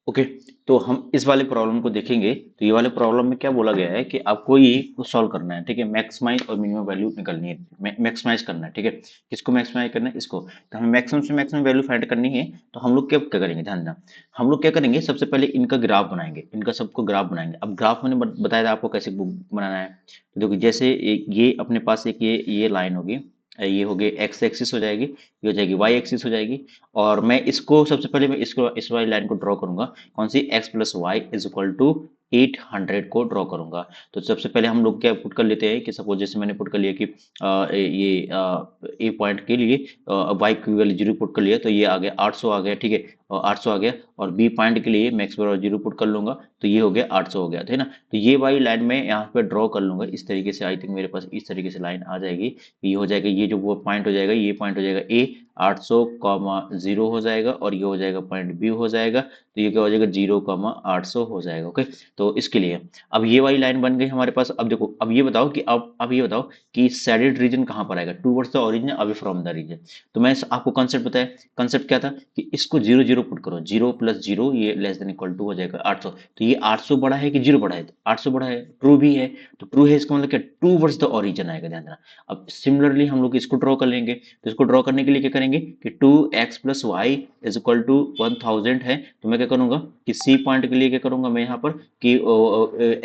Okay. तो हम इस वाले प्रॉब्लम को देखेंगे। तो ये वाले प्रॉब्लम में क्या बोला गया है कि आपको ये को सॉल्व करना है, ठीक है। मैक्सिमाइज और मिनिमम वैल्यू निकालनी है, मैक्सिमाइज करना है, ठीक है। किसको मैक्सिमाइज करना है? इसको। तो हमें मैक्सिमम से मैक्सिमम वैल्यू फाइंड करनी है। तो हम लोग क्या क्या करेंगे, ध्यान देना। हम लोग क्या करेंगे, सबसे पहले इनका ग्राफ बनाएंगे, इनका सबको ग्राफ बनाएंगे। अब ग्राफ मैंने बताया था आपको कैसे बनाना है। तो देखो, जैसे ये अपने पास एक ये लाइन होगी, ये हो गई एक्स एक्सिस हो जाएगी, ये हो जाएगी वाई एक्सिस हो जाएगी। और मैं इसको सबसे पहले मैं इसको इस वाली लाइन को ड्रॉ करूंगा। कौन सी? x plus y is equal to 800 को ड्रॉ करूंगा। तो सबसे पहले हम लोग क्या पुट कर लेते हैं कि सपोज जैसे मैंने पुट कर लिया कि ए पॉइंट के लिए वाई की वैल्यू 0 पुट कर लिया, तो ये आ गया 800 आ गया, ठीक है। और 800 आ गया। और बी पॉइंट के लिए मैक्स बराबर 0 पुट कर लूंगा, तो ये हो गया 800 हो गया, है ना। तो ये वाली लाइन मैं यहाँ पे ड्रॉ कर लूंगा इस तरीके से। आई थिंक मेरे पास इस तरीके से लाइन आ जाएगी। ये हो जाएगा, ये जो वो पॉइंट हो जाएगा, ये पॉइंट हो जाएगा ए 800 कॉमा 0 हो जाएगा, और ये हो जाएगा पॉइंट बी हो जाएगा। तो ये क्या हो जाएगा 0 कॉमा 800 हो जाएगा। ओके। तो इसके लिए अब ये वाली लाइन बन गई हमारे पास। अब देखो, अब ये बताओ कि अब ये बताओ कि सैडेड रीजन कहाँ पर आएगा? Towards the origin, away from the region. तो मैं आपको कंसेप्ट बताया। कंसेप्ट क्या था कि इसको 0 0 पुट करो, 0 प्लस 0 ये लेस देन इक्वल टू हो जाएगा 800। तो ये 800 बड़ा है कि 0 बड़ा है? तो 800 बड़ा है, ट्रू भी है। तो ट्रू है, इसका मतलब क्या? टूवर्ड्स द ओरिजिन आएगा, ध्यान देना। अब सिमिलरली हम लोग इसको ड्रॉ कर लेंगे। तो इसको ड्रॉ करने के लिए क्या करेंगे कि 2x plus y is equal to 1000 है। तो मैं क्या करूंगा कि सी पॉइंट के लिए क्या करूंगा मैं यहाँ पर कि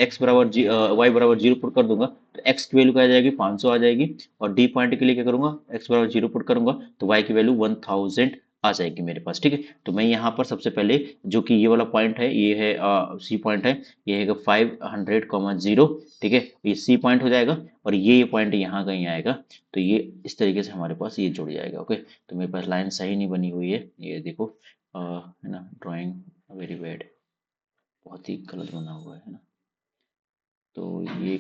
एक्स बराबर वाई बराबर 0 पुट कर दूंगा। तो x की वैल्यू क्या आ जाएगी? 500 आ जाएगी। और डी पॉइंट के लिए क्या करूंगा? x बराबर 0 पुट करूंगा, तो y की वैल्यू 1000 आ जाएगी मेरे पास, ठीक है। तो मैं यहाँ पर सबसे पहले जो कि ये वाला पॉइंट है, ये है सी पॉइंट है, ये है 500,0, ठीक है। ये सी पॉइंट हो जाएगा। और ये पॉइंट यहाँ कहीं आएगा। तो ये इस तरीके से हमारे पास ये जुड़ जाएगा। ओके। तो मेरे पास लाइन सही नहीं बनी हुई है, ये देखो, है ना, ड्राइंग वेरी बैड, बहुत ही गलत बना हुआ है ना। तो ये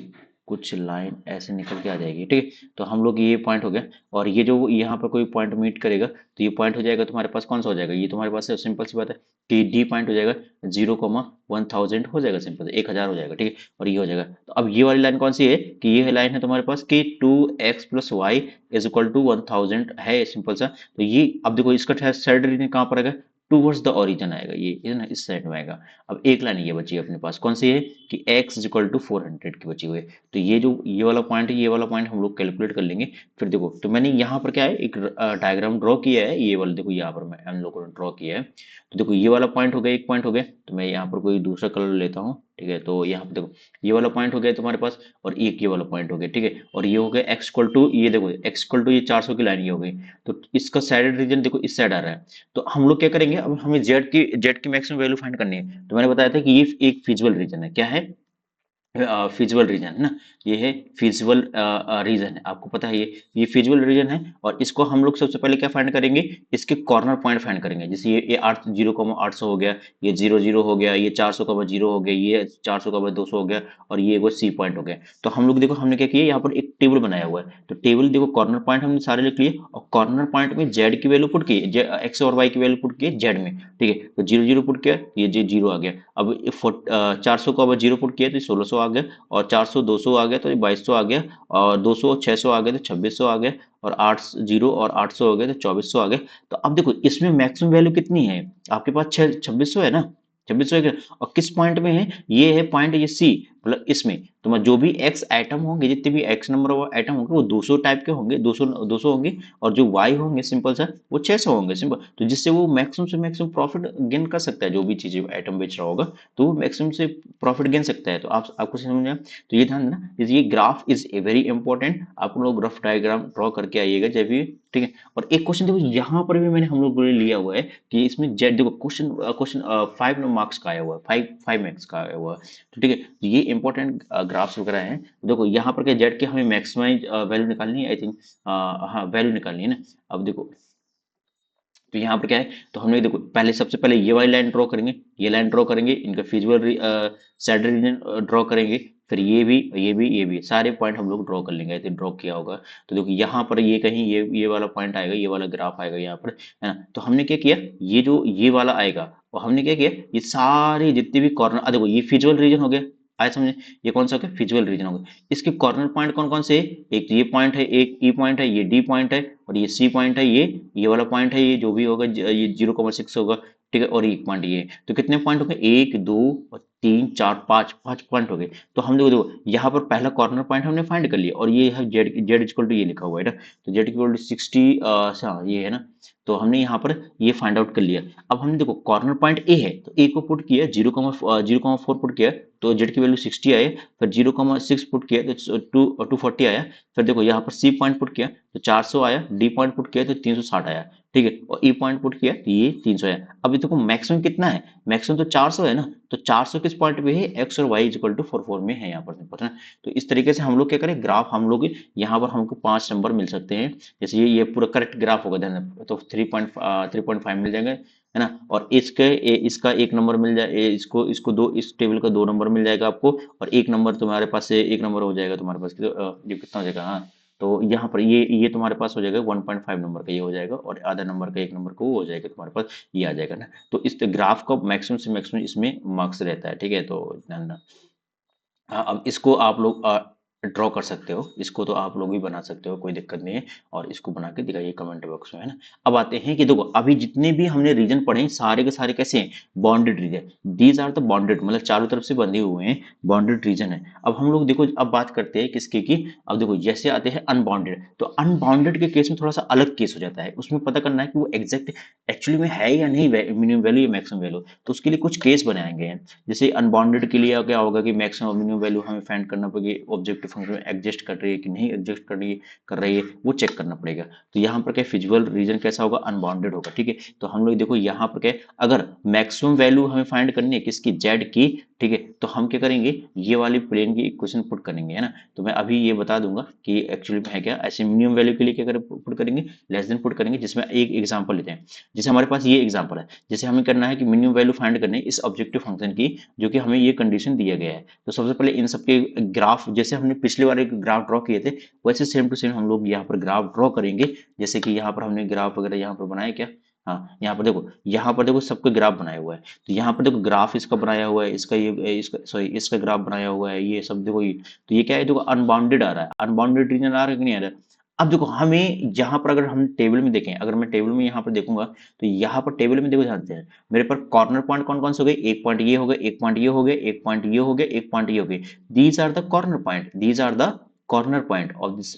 कुछ लाइन ऐसे निकल के आ जाएगी, ठीक है। तो हम लोग ये पॉइंट हो गया। और ये जो यहाँ पर कोई पॉइंट मीट करेगा, तो ये पॉइंट हो जाएगा तुम्हारे पास कौन सा हो जाएगा? ये तुम्हारे पास सिंपल सी बात है कि डी पॉइंट हो जाएगा 0,1000 हो जाएगा, सिंपल से 1000 हो जाएगा, ठीक है। और ये हो जाएगा। तो अब ये वाली लाइन कौन सी है कि ये लाइन है तुम्हारे पास कि 2x plus y is equal to 1000 है, सिंपल सा। तो ये अब देखो, इसका साइड रीजन कहाँ पर आएगा? टूवर्ड्स द ओरिजिन आएगा, ये है ना, इस साइड में आएगा। अब एक लाइन ये बची है अपने पास, कौन सी है कि x इज इक्वल टू 400 की बची हुई है। तो ये जो ये वाला पॉइंट है, ये वाला पॉइंट हम लोग कैलकुलेट कर लेंगे। फिर देखो, तो मैंने यहाँ पर क्या है, एक डायग्राम ड्रॉ किया है, ये वाला देखो, यहाँ पर मैं हम लोगों ने ड्रॉ किया है। तो देखो, ये वाला पॉइंट हो गया, एक पॉइंट हो गया। तो मैं यहाँ पर कोई दूसरा कलर लेता हूँ, ठीक है। तो यहाँ पर देखो, ये वाला पॉइंट हो गया तुम्हारे पास, और एक ये वाला पॉइंट हो गया, ठीक है। और ये हो गया एक्स इक्वल टू, ये देखो एक्स इक्वल टू ये 400 की लाइन ये हो गई। तो इसका साइडेड रीजन देखो इस साइड आ रहा है। तो हम लोग क्या करेंगे, अब हमें जेड की मैक्सिमम वैल्यू फाइंड करनी है। तो मैंने बताया था कि ये एक फिजिबल रीजन है, क्या है? फिजिबल रीजन है ना। ये है फिजिबल रीजन है, आपको पता है ये फिजिबल रीजन है। और इसको हम लोग सबसे पहले क्या फाइंड करेंगे? इसके कॉर्नर पॉइंट फाइंड करेंगे। जैसे ये 8 0,800 हो गया, ये 0 0 हो गया, ये 400,0 हो गया, ये 400,200 हो गया, और ये वो सी पॉइंट हो गया। तो हम लोग देखो, हमने क्या किया, यहाँ पर एक टेबल बनाया हुआ है। तो टेबल देखो, कॉर्नर पॉइंट हमने सारे लिख लिए, और कॉर्नर पॉइंट में जेड की वैल्यू पुट की, एक्स और वाई की वैल्यू पुट की जेड में, ठीक है। तो 0 0 पुट किया, ये 0 आ गया। अब 400 को अब 0 पुट किया, तो 1600 आ गया। और 400 200 आ गया, तो 2200 आ गया। और 200 600 आ गया, तो 2600 आ गया। और 8 0 और 800 हो गया, तो 2400 आ गया। तो अब देखो, इसमें मैक्सिमम वैल्यू कितनी है? आपके पास 2600 है ना, 2600 है क्या? और किस पॉइंट में है? ये है पॉइंट, ये सी, मतलब इसमें। तो जो भी एक्स आइटम होंगे, जितने भी एक्स नंबर ऑफ आइटम होंगे, वो 200 टाइप के होंगे, 200 होंगे। और जो वाई होंगे, सिंपल सा, वो 600 होंगे, सिंपल। तो जिससे वो मैक्सिमम से मैक्सिमम प्रॉफिट गेन कर सकता है, जो भी चीजें आइटम बेच रहा होगा, तो वो मैक्सिमम से प्रॉफिट गेन सकता है। तो आपको समझ में आया? तो ये ध्यान देना, ये graph is a very important. आप लोग रफ डायग्राम ड्रॉ करके आइएगा जब भी, ठीक है। और एक क्वेश्चन देखो, यहाँ पर भी मैंने हम लोग ने लिया हुआ है कि इसमें जेड देखो, क्वेश्चन क्वेश्चन 5 मार्क्स का आया हुआ है, 5 मार्क्स का आया हुआ है। तो ठीक है, तो ये इंपॉर्टेंट ग्राफ्स वगैरह हैं। देखो, यहाँ पर क्या, जेड के हमें मैक्सिमाइज वैल्यू निकालनी है, आई थिंक, हाँ वैल्यू निकालनी है ना। अब देखो, तो यहाँ पर क्या है, तो हमने देखो, पहले सबसे पहले ये वाली लाइन ड्रॉ करेंगे, ये लाइन ड्रॉ करेंगे, इनका फिजिबल सैडल रीजन ड्रॉ करेंगे। फिर ये भी सारे पॉइंट हम लोग ड्रॉ कर लेंगे, ऐसे ड्रॉ किया होगा। तो देखो, यहाँ पर ये कहीं ये वाला पॉइंट आएगा, ये वाला ग्राफ आएगा यहाँ पर, है ना। तो हमने क्या किया, ये जो ये वाला आएगा, और हमने क्या किया, ये सारे जितने भी कॉर्नर, देखो ये फिजिबल रीजन हो गया, आए समझे? ये कौन सा हो गया? फिजिबल रीजन हो गया। इसके कॉर्नर पॉइंट कौन कौन से है? एक तो ये पॉइंट है, एक ई पॉइंट है, ये डी पॉइंट है, और ये सी पॉइंट है, ये वाला पॉइंट है, ये जो भी होगा ये 0,6 होगा। ठीक है, और एक पॉइंट ये, तो कितने पॉइंट हो गए, 1 2 और 3 4 5, 5 पॉइंट हो गए। तो हम देखो यहाँ पर पहला कॉर्नर पॉइंट हमने फाइंड कर लिया, और ये है जेड, जेड इक्वल टू ये लिखा हुआ है ना, तो जेड इक्वल टू 60, ये है ना, तो हमने यहाँ पर ये फाइंड आउट कर लिया। अब हमने देखो कॉर्नर पॉइंट ए है, तो ए को पुट किया, 0,4 पुट किया, तो जेड की वैल्यू 60 आए, फिर 0,6 पुट किया तो 240 आया, फिर देखो यहाँ पर सी पॉइंट पुट किया तो 400 आया, डी पॉइंट पुट किया तो 360 आया, ठीक है, और ई पॉइंट पुट किया तो ये 300 आया। अब देखो मैक्सिमम कितना है, मैक्सिमम तो 400 है ना, तो 400 किस पॉइंट पे है, एक्स और वाई इक्वल टू 44 में है यहाँ पर सिंपल है ना। तो इस तरीके से हम लोग क्या करें, ग्राफ हम लोग यहाँ पर हमको 5 नंबर मिल सकते हैं, जैसे ये पूरा करेक्ट ग्राफ होगा ध्यान रखना, तो 3.5 मिल जाएंगे है ना, और इसका एक नंबर मिल जाए, इसको इसको दो, इस टेबल का 2 नंबर मिल जाएगा आपको, और एक नंबर तुम्हारे पास से, एक नंबर हो जाएगा तुम्हारे पास, ये कितना हो जाएगा, हाँ, तो यहाँ पर ये तुम्हारे पास हो जाएगा 1.5 नंबर का ये हो जाएगा, और आधा नंबर का एक नंबर का वो हो जाएगा तुम्हारे पास, ये आ जाएगा ना। तो इस ग्राफ का मैक्सिमम से मैक्सिमम इसमें मार्क्स रहता है, ठीक है, तो ध्यान रखना। हाँ, अब इसको आप लोग ड्रॉ कर सकते हो, इसको तो आप लोग भी बना सकते हो, कोई दिक्कत नहीं है, और इसको बना के दिखाइए कमेंट बॉक्स में, है ना। अब आते हैं कि देखो अभी जितने भी हमने रीजन पढ़े सारे के सारे कैसे हैं, bounded region, these are the bounded, मतलब चारों तरफ से बंधे हुए हैं, बॉन्डेड रीजन है। अब हम लोग देखो अब बात करते हैं किसके की, अब देखो जैसे आते हैं अनबॉन्डेड, तो अनबॉन्डेड के केस में थोड़ा सा अलग केस हो जाता है, उसमें पता करना है कि वो एग्जैक्ट एक्चुअली में है या नहीं, मिनिमम वैल्यू या मैक्सिमम वैल्यू, तो उसके लिए कुछ केस बनाए गए हैं। जैसे अनबाउंडेड के लिए क्या होगा कि मैक्सिमम और मिनिमम वैल्यू हमें फाइंड करना पड़ेगी, ऑब्जेक्टिव फंक्शन में एग्जिस्ट कर रही है कि नहीं एग्जिस्ट कर रही है वो चेक करना पड़ेगा। तो यहाँ पर क्या फिजिबल रीजन कैसा होगा, अनबाउंडेड होगा, ठीक है। तो हम लोग देखो यहाँ पर क्या, अगर मैक्सिमम वैल्यू हमें फाइंड करनी है किसकी, जेड की, ठीक है, तो हम क्या करेंगे, ये वाली प्लेन की इक्वेशन पुट करेंगे, है ना। तो मैं अभी ये बता दूंगा कि एक्चुअली में है क्या, ऐसे मिनिमम वैल्यू के लिए क्या करें, पुट करेंगे, लेस देन पुट करेंगे, जिसमें एक एग्जांपल लेते हैं। जैसे हमारे पास ये एग्जांपल है, जैसे हमें करना है कि मिनिमम वैल्यू फाइंड करनी है इस ऑब्जेक्टिव फंक्शन की, जो कि हमें ये कंडीशन दिया गया है। तो सबसे पहले इन सबके ग्राफ, जैसे हमने पिछले बार एक ग्राफ ड्रॉ किए थे, वैसे सेम टू सेम हम लोग यहाँ पर ग्राफ ड्रॉ करेंगे। जैसे कि यहाँ पर हमने ग्राफ वगैरह यहाँ पर बनाया क्या, हाँ, यहाँ पर देखो सबका ग्राफ बनाया हुआ है, तो यहाँ पर देखो ग्राफ इसका बनाया हुआ है, इसका ये इसका सॉरी इसका ग्राफ बनाया हुआ है, ये सब देखो ये, तो ये क्या है, देखो अनबाउंडेड आ रहा है, अनबाउंडेड रीजन आ रहा है कि नहीं आ रहा है। अब देखो हमें यहाँ पर अगर हम टेबल में देखें, अगर मैं टेबल में यहाँ पर देखूंगा, तो यहाँ पर टेबल में देखो ध्यान से, मेरे पर कॉर्नर पॉइंट कौन कौन से हो गए, एक पॉइंट ये हो गया, एक पॉइंट ये हो गया, एक पॉइंट ये हो गया, एक पॉइंट ये हो गया, these are the corner point, these are the corner point of this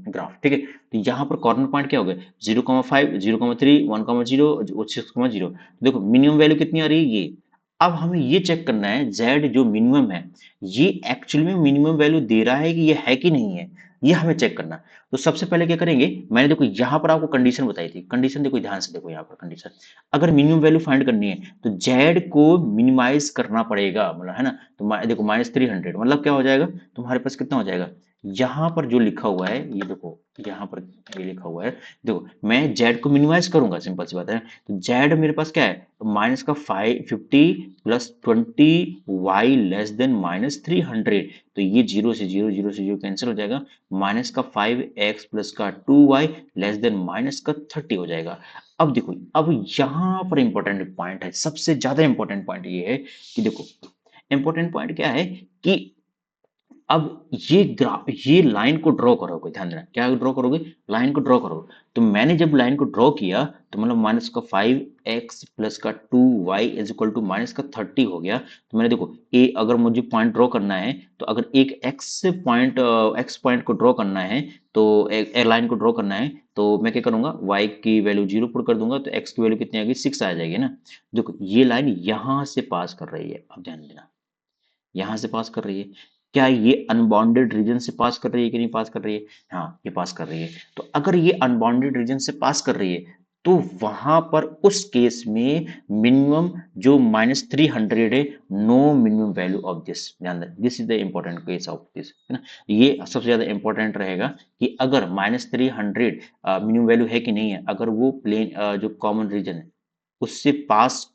graph, ठीक है। तो यहाँ पर कॉर्नर पॉइंट क्या हो गया, 0,5 0,3 1,0 और 6,0। देखो मिनिमम वैल्यू कितनी आ रही है, ये। अब हमें ये चेक करना है z जो मिनिमम है, ये एक्चुअली में मिनिमम वैल्यू दे रहा है कि ये है कि नहीं है, ये हमें चेक करना। तो सबसे पहले क्या करेंगे, मैंने देखो यहाँ पर आपको कंडीशन बताई थी, कंडीशन देखो ध्यान से देखो, यहाँ पर कंडीशन, अगर मिनिमम वैल्यू फाइंड करनी है तो z को मिनिमाइज करना पड़ेगा, मतलब है ना। तो देखो -300 मतलब क्या हो जाएगा, तुम्हारे पास कितना हो जाएगा, यहाँ पर जो लिखा हुआ है ये देखो, यहाँ पर ये लिखा हुआ है, देखो मैं z को मिनिमाइज करूंगा, सिंपल सी बात है। तो z मेरे पास क्या है, माइनस का 50 प्लस 20 y लेस देन -300, तो ये 0 से 0 0 से 0 कैंसिल हो जाएगा, माइनस का 5x प्लस का 2y लेस देन माइनस का 30 हो जाएगा। अब देखो, अब यहाँ पर इंपॉर्टेंट पॉइंट है, सबसे ज्यादा इंपॉर्टेंट पॉइंट ये है कि देखो, इंपॉर्टेंट पॉइंट क्या है कि अब ये लाइन को ड्रॉ करोगे, ध्यान देना, क्या ड्रॉ करोगे, लाइन को ड्रॉ करोगे। तो मैंने जब लाइन को ड्रॉ किया, तो मतलब माइनस का 5x प्लस का 2y is equal to minus का 30 हो गया। तो मैंने देखो अगर मुझे पॉइंट ड्रॉ करना है, तो अगर एक x पॉइंट को ड्रॉ करना है, तो एक लाइन को ड्रॉ करना है, तो मैं क्या करूंगा, y की वैल्यू 0 पुट कर दूंगा, तो x की वैल्यू कितनी आ गई, 6 आ जाएगी ना। देखो ये लाइन यहां से पास कर रही है, अब ध्यान देना, यहां से पास कर रही है। क्या ये अनबाउंडेड रीजन से पास कर रही है कि नहीं पास कर रही है, हाँ ये पास कर रही है। तो अगर ये अनबाउंडेड रीजन से पास कर रही है, तो वहां पर उस केस में मिनिमम जो -300 है, no minimum value of this, ध्यान दें, this is the important case of this, है ना। ये सबसे ज्यादा इंपॉर्टेंट रहेगा कि अगर -300 मिनिमम वैल्यू है कि नहीं है, अगर वो प्लेन जो कॉमन रीजन है उससे पास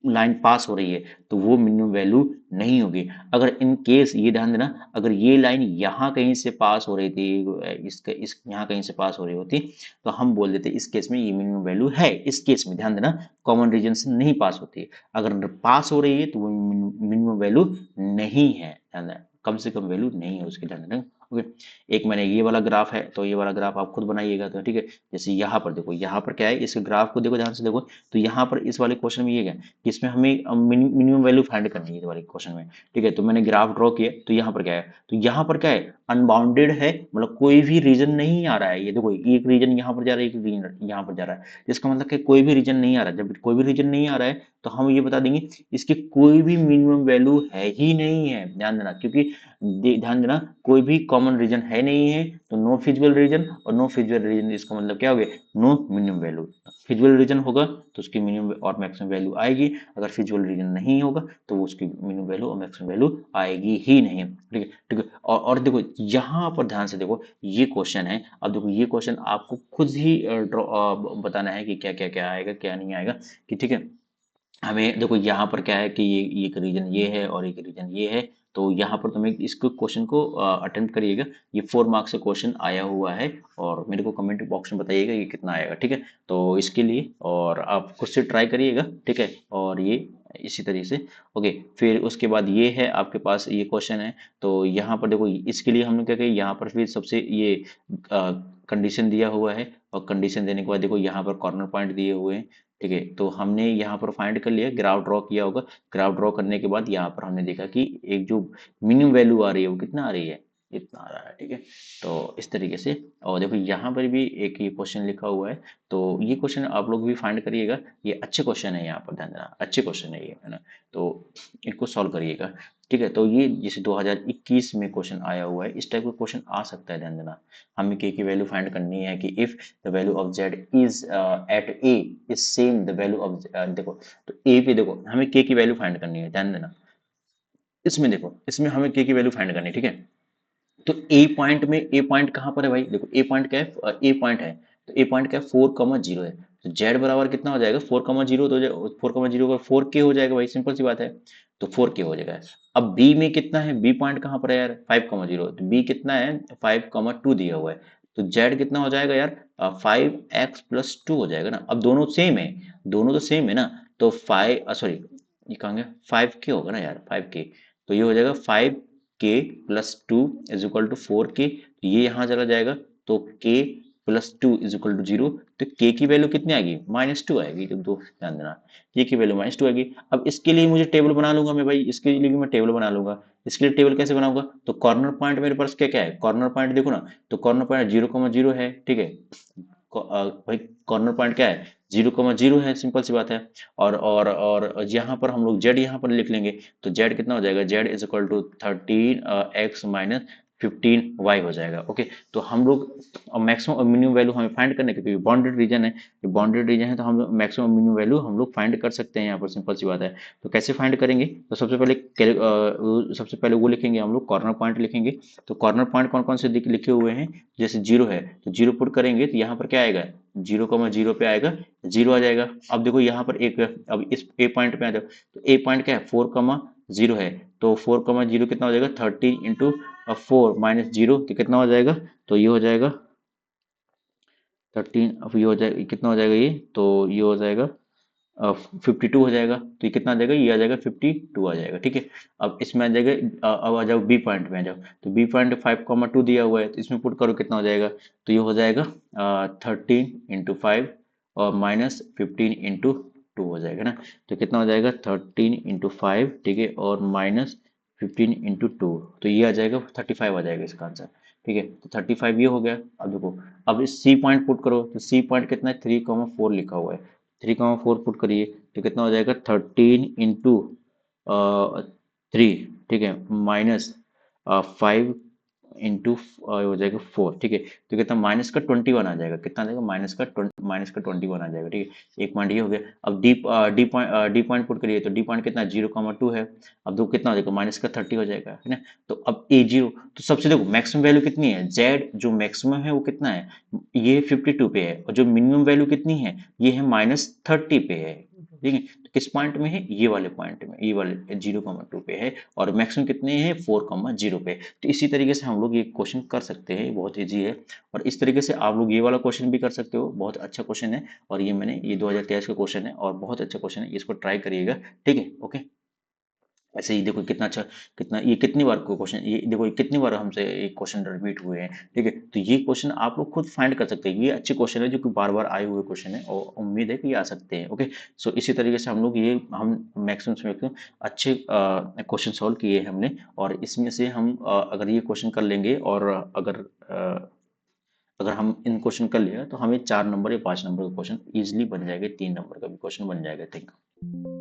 लाइन पास हो रही है, तो वो मिनिमम वैल्यू नहीं होगी। अगर इन केस ये ध्यान देना, अगर ये लाइन यहाँ कहीं से पास हो रही थी, इस यहाँ कहीं से पास हो रही होती, तो हम बोल देते इस केस में ये मिनिमम वैल्यू है। इस केस में ध्यान देना, कॉमन रीजन से नहीं पास होती, अगर पास हो रही है तो वो मिनिमम वैल्यू नहीं है, ध्यान देना, कम से कम वैल्यू नहीं है उसकी, ध्यान देना। ओके। एक मैंने ये वाला ग्राफ है, तो ये वाला ग्राफ आप खुद बनाइएगा, तो ठीक है। जैसे यहाँ पर देखो, यहाँ पर क्या है, इस ग्राफ को देखो ध्यान से देखो, तो यहाँ पर इस वाले क्वेश्चन में ये है कि इसमें हमें मिनिमम वैल्यू फाइंड करनी है इस वाले क्वेश्चन में, ठीक है। तो मैंने ग्राफ ड्रॉ किया, तो यहाँ पर क्या है, तो यहाँ पर क्या है, अनबाउंडेड है, मतलब कोई भी रीजन नहीं आ रहा है। ये देखो, एक रीजन यहाँ पर जा रहा है, एक रीजन यहाँ पर जा रहा है, इसका मतलब कि कोई भी रीजन नहीं आ रहा है। जब कोई भी रीजन नहीं आ रहा है तो हम ये बता देंगे इसकी कोई भी मिनिमम वैल्यू है ही नहीं है। ध्यान देना, क्योंकि ध्यान देना, कोई भी कॉमन रीजन है नहीं है, तो नो फिजिबल रीजन, और नो फिजिबल रीजन इसका मतलब क्या हो गया, no minimum value. Feasible region होगा तो उसकी मिनिमम और मैक्सिमम वैल्यू आएगी, अगर फिजिबल रीजन नहीं होगा तो उसकी मिनिमम वैल्यू और मैक्सिमम वैल्यू आएगी ही नहीं, ठीक है, ठीक है। और देखो यहाँ पर ध्यान से देखो, ये क्वेश्चन है। अब देखो, ये क्वेश्चन आपको खुद ही बताना है कि क्या क्या क्या आएगा, क्या नहीं आएगा, कि ठीक है। हमें देखो यहाँ पर क्या है कि ये एक रीजन ये है और एक रीजन ये है, तो यहाँ पर तुम्हें इसको क्वेश्चन को अटेम्प्ट करिएगा। ये 4 मार्क्स से क्वेश्चन आया हुआ है, और मेरे को कमेंट बॉक्स में बताइएगा ये कितना आएगा, ठीक है। तो इसके लिए और आप खुद से ट्राई करिएगा, ठीक है। और ये इसी तरीके से, ओके। फिर उसके बाद ये है आपके पास ये क्वेश्चन है, तो यहाँ पर देखो, इसके लिए हमने क्या किया, यहाँ पर फिर सबसे ये कंडीशन दिया हुआ है, और कंडीशन देने के बाद देखो यहाँ पर कॉर्नर पॉइंट दिए हुए हैं, ठीक है। तो हमने यहाँ पर फाइंड कर लिया, ग्राफ ड्रॉ किया होगा। ग्राफ ड्रॉ करने के बाद यहाँ पर हमने देखा कि एक जो मिनिमम वैल्यू आ रही है वो कितना आ रही है, इतना आ रहा है, ठीक है। तो इस तरीके से, और देखो यहाँ पर भी एक ये क्वेश्चन लिखा हुआ है, तो ये क्वेश्चन आप लोग भी फाइंड करिएगा। ये अच्छे क्वेश्चन है, यहाँ पर ध्यान देना, अच्छे क्वेश्चन है ये, है ना। तो इनको सॉल्व करिएगा, ठीक है। तो ये जैसे 2021 में क्वेश्चन आया हुआ है, इस टाइप का क्वेश्चन आ सकता है, ध्यान देना। हमें के की वैल्यू फाइंड करनी है कि if the value of z is at a is same the value of, देखो, तो a पे देखो हमें k की वैल्यू फाइंड करनी है, ध्यान देना। इसमें देखो, इसमें हमें k की वैल्यू फाइंड करनी है, ठीक है। तो ए पॉइंट में, ए पॉइंट कहाँ पर है भाई, देखो ए पॉइंट क्या है, ए पॉइंट है, तो ए पॉइंट क्या है, 4,0 है। तो जेड बराबर कितना हो जाएगा, 4,0, तो 4,0 का 4k हो जाएगा भाई, सिंपल सी बात है। तो 4k हो जाएगा। अब बी में कितना है, बी पॉइंट कहाँ पर है यार, 5,0, तो बी कितना है, 5,2 दिया हुआ है। तो जेड कितना हो जाएगा यार, 5x+2 हो जाएगा ना। अब दोनों सेम है, दोनों तो सेम है ना, तो 5 सॉरी, ये कहाँ गया, 5k होगा ना यार, 5k। तो ये हो जाएगा 5k+2 = 4k, तो ये यहाँ चला जाएगा, तो k+2 = 0, तो k की वैल्यू कितनी आएगी, -2 आएगी। तो दो ध्यान देना, k की वैल्यू -2 आएगी। अब इसके लिए मुझे टेबल बना लूंगा मैं भाई, इसके लिए मैं टेबल बना लूंगा। इसके लिए टेबल कैसे बनाऊंगा, तो कॉर्नर पॉइंट मेरे पास क्या क्या है, कॉर्नर पॉइंट देखो ना, तो कॉर्नर पॉइंट 0,0 है, ठीक है। भाई कॉर्नर पॉइंट क्या है, 0,0 है, सिंपल सी बात है। और यहाँ पर हम लोग जेड यहाँ पर लिख लेंगे, तो जेड कितना हो जाएगा, जेड = 13x - 15y हो जाएगा, ओके। तो हम लोग मैक्सिमम और मिनिमम वैल्यू हमें फाइंड करने के, क्योंकि बाउंडेड रीजन है, ये बाउंडेड रीजन है, तो हम मैक्सिमम मिनिमम वैल्यू हम लोग फाइंड कर सकते हैं यहाँ पर, सिंपल सी बात है। तो कैसे फाइंड करेंगे, तो सबसे पहले वो लिखेंगे हम लोग, कॉर्नर पॉइंट लिखेंगे। तो कॉर्नर पॉइंट कौन कौन से लिखे हुए हैं, जैसे 0 है, तो 0 पुट करेंगे, तो यहाँ पर क्या आएगा, 0,0 पे आएगा, 0 आ जाएगा। अब देखो यहाँ पर एक, अब इस ए पॉइंट पे आ जाओ, तो ए पॉइंट क्या है, 4,0 है, तो 4,0 कितना हो जाएगा, 13 × 4 - 0, तो कितना हो जाएगा, तो ये हो जाएगा 13, अब ये हो जाएगा, कितना हो जाएगा ये, तो ये हो जाएगा 52 हो जाएगा। तो ये कितना आ जाएगा, ये आ जाएगा 52 आ जाएगा, ठीक है। अब इसमें आ जाएगा, अब आ जाओ बी पॉइंट में आ जाओ, तो बी पॉइंट 5,2 दिया हुआ है, तो इसमें पुट करो, कितना हो जाएगा, तो ये हो जाएगा 13 × 5 और -15 × 2 हो जाएगा ना। तो कितना हो जाएगा, 13 × 5, ठीक है, और -15 × 2, तो ये आ जाएगा 35 आ जाएगा इसका आंसर, ठीक है। तो 35 ये हो गया। अब देखो, अब इस सी पॉइंट पुट करो, तो सी पॉइंट कितना है, 3,4 लिखा हुआ है, 3,4 पुट करिए, तो कितना हो जाएगा, 13 × 3, ठीक है, -5 इंटू हो जाएगा 4, ठीक है। तो कितना, -21 आ जाएगा, कितना आ जाएगा, -21 आ जाएगा, ठीक है। एक पॉइंट ये हो गया। अब डी पॉइंट पुट करिए, तो डी पॉइंट कितना, 0,2 है। अब देखो कितना हो जाएगा, -30 हो जाएगा, है ना। तो अब A0, तो सबसे देखो मैक्सिमम वैल्यू कितनी है, जेड जो मैक्सिमम है वो कितना है, ये 52 पे है, और जो मिनिमम वैल्यू कितनी है, ये है -30 पे है, ठीक है। तो किस पॉइंट में है, ये वाले पॉइंट में, ये वाले 0,2 पे है, और मैक्सिमम कितने हैं, 4,0 पे। तो इसी तरीके से हम लोग ये क्वेश्चन कर सकते हैं, बहुत ईजी है। और इस तरीके से आप लोग ये वाला क्वेश्चन भी कर सकते हो, बहुत अच्छा क्वेश्चन है। और ये 2023 का क्वेश्चन है, और बहुत अच्छा क्वेश्चन है, इसको ट्राई करिएगा, ठीक है, ओके। ऐसे ही देखो कितना अच्छा, कितना ये कितनी बार को क्वेश्चन, ये देखो ये कितनी बार हमसे एक क्वेश्चन रिपीट हुए हैं, ठीक है। तो ये क्वेश्चन आप लोग खुद फाइंड कर सकते हैं, ये अच्छे क्वेश्चन है जो कि बार बार आए हुए क्वेश्चन है और उम्मीद है कि ये आ सकते हैं। ओके, सो इसी तरीके से हम लोग ये हम मैक्सिमम से मैक्सिमम अच्छे क्वेश्चन सॉल्व किए हैं हमने, और इसमें से हम अगर ये क्वेश्चन कर लेंगे और अगर हम इन क्वेश्चन कर लिया तो हमें 4 नंबर या 5 नंबर का क्वेश्चन इजिली बन जाएगा, 3 नंबर का भी क्वेश्चन बन जाएगा। Thank you.